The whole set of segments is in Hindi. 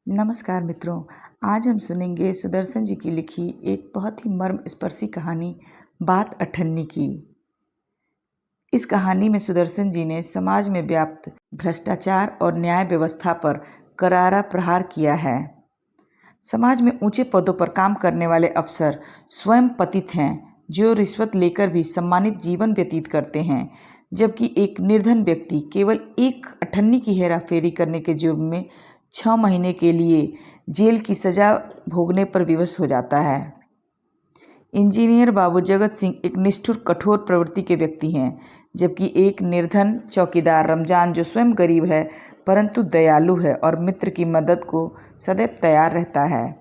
नमस्कार मित्रों। आज हम सुनेंगे सुदर्शन जी की लिखी एक बहुत ही मर्मस्पर्शी कहानी बात अठन्नी की। इस कहानी में सुदर्शन जी ने समाज में व्याप्त भ्रष्टाचार और न्याय व्यवस्था पर करारा प्रहार किया है। समाज में ऊंचे पदों पर काम करने वाले अफसर स्वयं पतित हैं, जो रिश्वत लेकर भी सम्मानित जीवन व्यतीत करते हैं, जबकि एक निर्धन व्यक्ति केवल एक अठन्नी की हेराफेरी करने के जुर्म में 6 महीने के लिए जेल की सजा भोगने पर विवश हो जाता है। इंजीनियर बाबू जगत सिंह एक निष्ठुर कठोर प्रवृत्ति के व्यक्ति हैं, जबकि एक निर्धन चौकीदार रमजान, जो स्वयं गरीब है परंतु दयालु है और मित्र की मदद को सदैव तैयार रहता है।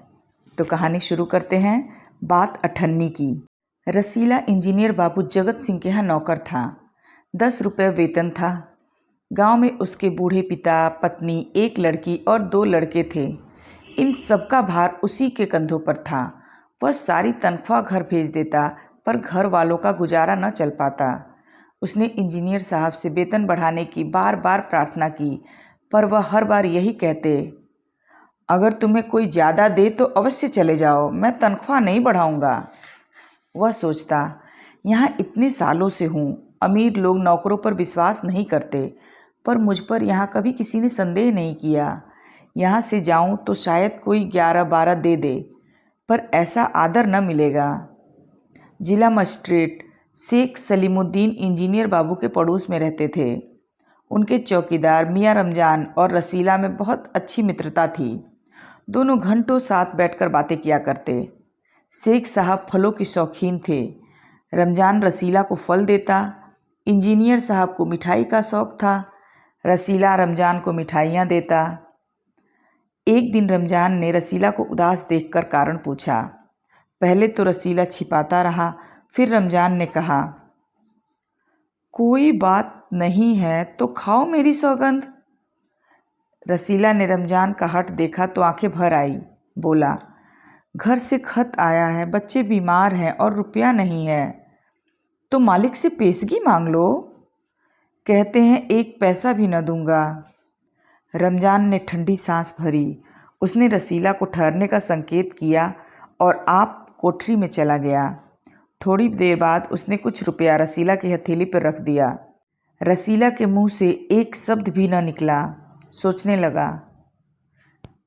तो कहानी शुरू करते हैं। बात अठन्नी की। रसीला इंजीनियर बाबू जगत सिंह के यहाँ नौकर था। 10 रुपये वेतन था। गांव में उसके बूढ़े पिता, पत्नी, एक लड़की और 2 लड़के थे। इन सबका भार उसी के कंधों पर था। वह सारी तनख्वाह घर भेज देता, पर घर वालों का गुजारा न चल पाता। उसने इंजीनियर साहब से वेतन बढ़ाने की बार बार प्रार्थना की, पर वह हर बार यही कहते, अगर तुम्हें कोई ज़्यादा दे तो अवश्य चले जाओ, मैं तनख्वाह नहीं बढ़ाऊंगा। वह सोचता, यहाँ इतने सालों से हूँ, अमीर लोग नौकरों पर विश्वास नहीं करते, पर मुझ पर यहाँ कभी किसी ने संदेह नहीं किया। यहाँ से जाऊँ तो शायद कोई 11-12 दे दे, पर ऐसा आदर न मिलेगा। जिला मजिस्ट्रेट शेख सलीमुद्दीन इंजीनियर बाबू के पड़ोस में रहते थे। उनके चौकीदार मियाँ रमजान और रसीला में बहुत अच्छी मित्रता थी। दोनों घंटों साथ बैठकर बातें किया करते। शेख साहब फलों के शौकीन थे। रमजान रसीला को फल देता। इंजीनियर साहब को मिठाई का शौक था। रसीला रमजान को मिठाइयाँ देता। एक दिन रमजान ने रसीला को उदास देखकर कारण पूछा। पहले तो रसीला छिपाता रहा, फिर रमजान ने कहा, कोई बात नहीं है तो खाओ मेरी सौगंध। रसीला ने रमजान का हठ देखा तो आंखें भर आई। बोला, घर से खत आया है, बच्चे बीमार हैं और रुपया नहीं है, तो मालिक से पेशगी मांग लो। कहते हैं 1 पैसा भी न दूंगा। रमजान ने ठंडी सांस भरी। उसने रसीला को ठहरने का संकेत किया और आप कोठरी में चला गया। थोड़ी देर बाद उसने कुछ रुपया रसीला की हथेली पर रख दिया। रसीला के मुंह से एक शब्द भी न निकला। सोचने लगा,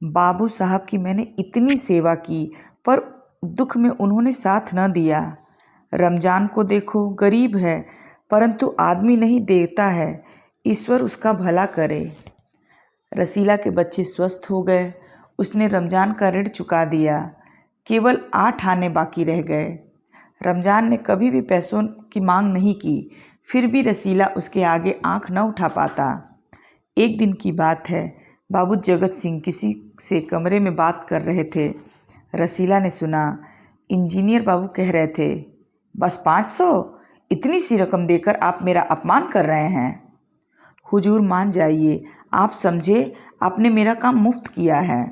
बाबू साहब की मैंने इतनी सेवा की, पर दुख में उन्होंने साथ न दिया। रमजान को देखो, गरीब है परंतु आदमी नहीं, देवता है, ईश्वर उसका भला करे। रसीला के बच्चे स्वस्थ हो गए। उसने रमजान का ऋण चुका दिया। केवल 8 आने बाकी रह गए। रमजान ने कभी भी पैसों की मांग नहीं की, फिर भी रसीला उसके आगे आंख न उठा पाता। एक दिन की बात है, बाबू जगत सिंह किसी से कमरे में बात कर रहे थे। रसीला ने सुना, इंजीनियर बाबू कह रहे थे, बस 500? इतनी सी रकम देकर आप मेरा अपमान कर रहे हैं। हुजूर मान जाइए, आप समझे आपने मेरा काम मुफ्त किया है।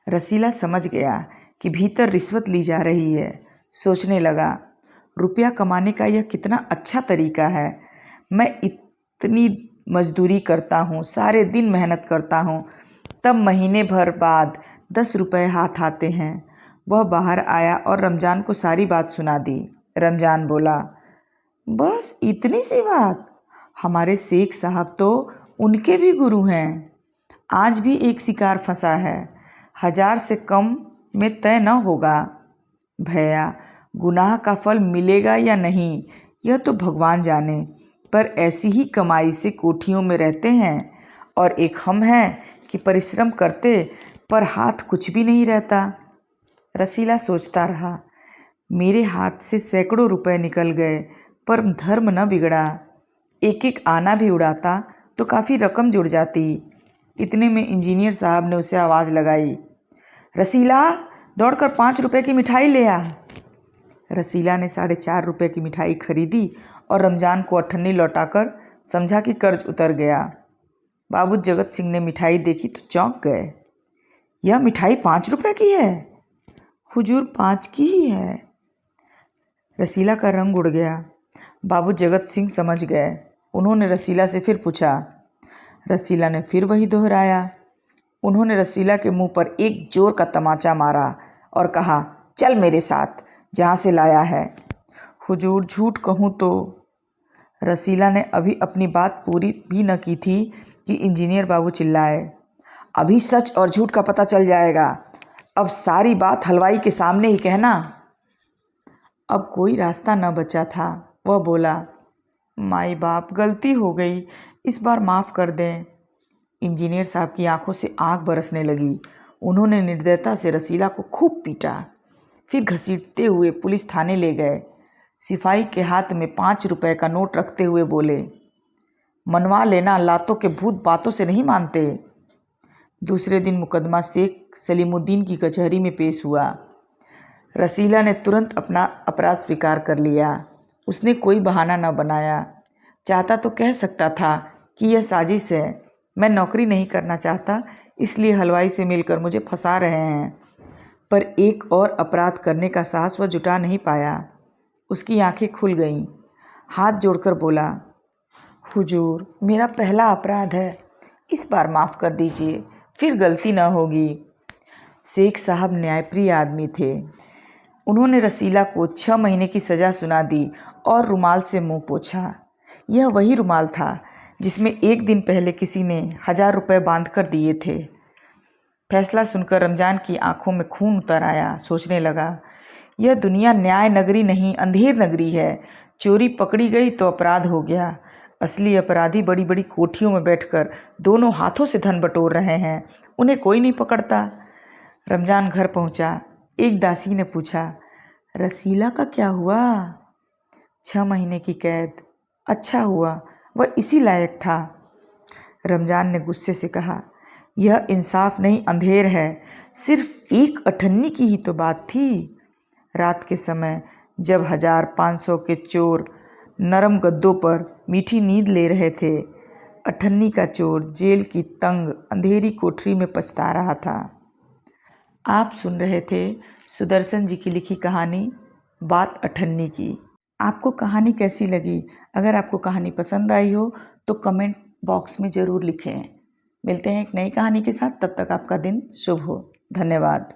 रसीला समझ गया कि भीतर रिश्वत ली जा रही है। सोचने लगा, रुपया कमाने का यह कितना अच्छा तरीका है। मैं इतनी मजदूरी करता हूँ, सारे दिन मेहनत करता हूँ, तब महीने भर बाद 10 रुपये हाथ आते हैं। वह बाहर आया और रमजान को सारी बात सुना दी। रमजान बोला, बस इतनी सी बात? हमारे शेख साहब तो उनके भी गुरु हैं। आज भी एक शिकार फंसा है, 1000 से कम में तय न होगा। भैया, गुनाह का फल मिलेगा या नहीं यह तो भगवान जाने, पर ऐसी ही कमाई से कोठियों में रहते हैं, और एक हम हैं कि परिश्रम करते पर हाथ कुछ भी नहीं रहता। रसीला सोचता रहा, मेरे हाथ से सैकड़ों रुपए निकल गए, पर धर्म न बिगड़ा। एक एक आना भी उड़ाता तो काफ़ी रकम जुड़ जाती। इतने में इंजीनियर साहब ने उसे आवाज़ लगाई, रसीला, दौड़कर 5 रुपए की मिठाई ले आ। रसीला ने 4.5 रुपये की मिठाई खरीदी और रमजान को अठन्नी लौटाकर समझा कि कर्ज उतर गया। बाबू जगत सिंह ने मिठाई देखी तो चौंक गए। यह मिठाई 5 रुपये की है? हुजूर 5 की ही है। रसीला का रंग उड़ गया। बाबू जगत सिंह समझ गए। उन्होंने रसीला से फिर पूछा। रसीला ने फिर वही दोहराया। उन्होंने रसीला के मुंह पर एक जोर का तमाचा मारा और कहा, चल मेरे साथ, जहाँ से लाया है। हुजूर, झूठ कहूँ तो। रसीला ने अभी अपनी बात पूरी भी न की थी कि इंजीनियर बाबू चिल्लाए, अभी सच और झूठ का पता चल जाएगा। अब सारी बात हलवाई के सामने ही कहना। अब कोई रास्ता न बचा था। वह बोला, माई बाप, गलती हो गई, इस बार माफ़ कर दें। इंजीनियर साहब की आंखों से आग बरसने लगी। उन्होंने निर्दयता से रसीला को खूब पीटा, फिर घसीटते हुए पुलिस थाने ले गए। सिपाही के हाथ में 5 रुपए का नोट रखते हुए बोले, मनवा लेना, लातों के भूत बातों से नहीं मानते। दूसरे दिन मुकदमा शेख सलीमुद्दीन की कचहरी में पेश हुआ। रसीला ने तुरंत अपना अपराध स्वीकार कर लिया। उसने कोई बहाना न बनाया। चाहता तो कह सकता था कि यह साजिश है, मैं नौकरी नहीं करना चाहता, इसलिए हलवाई से मिलकर मुझे फंसा रहे हैं। पर एक और अपराध करने का साहस वह जुटा नहीं पाया। उसकी आंखें खुल गईं। हाथ जोड़कर बोला, हुजूर, मेरा पहला अपराध है, इस बार माफ़ कर दीजिए, फिर गलती न होगी। शेख साहब न्यायप्रिय आदमी थे। उन्होंने रसीला को 6 महीने की सज़ा सुना दी और रुमाल से मुंह पोंछा। यह वही रुमाल था जिसमें एक दिन पहले किसी ने 1000 रुपये बांध कर दिए थे। फैसला सुनकर रमजान की आंखों में खून उतर आया। सोचने लगा, यह दुनिया न्याय नगरी नहीं, अंधेर नगरी है। चोरी पकड़ी गई तो अपराध हो गया। असली अपराधी बड़ी बड़ी कोठियों में बैठकर दोनों हाथों से धन बटोर रहे हैं, उन्हें कोई नहीं पकड़ता। रमजान घर पहुंचा। एक दासी ने पूछा, रसीला का क्या हुआ? 6 महीने की कैद। अच्छा हुआ, वह इसी लायक था। रमजान ने गुस्से से कहा, यह इंसाफ नहीं, अंधेर है। सिर्फ एक अठन्नी की ही तो बात थी। रात के समय जब 1500 के चोर नरम गद्दों पर मीठी नींद ले रहे थे, अठन्नी का चोर जेल की तंग अंधेरी कोठरी में पछता रहा था। आप सुन रहे थे सुदर्शन जी की लिखी कहानी बात अठन्नी की। आपको कहानी कैसी लगी? अगर आपको कहानी पसंद आई हो तो कमेंट बॉक्स में ज़रूर लिखें। मिलते हैं एक नई कहानी के साथ, तब तक आपका दिन शुभ हो। धन्यवाद।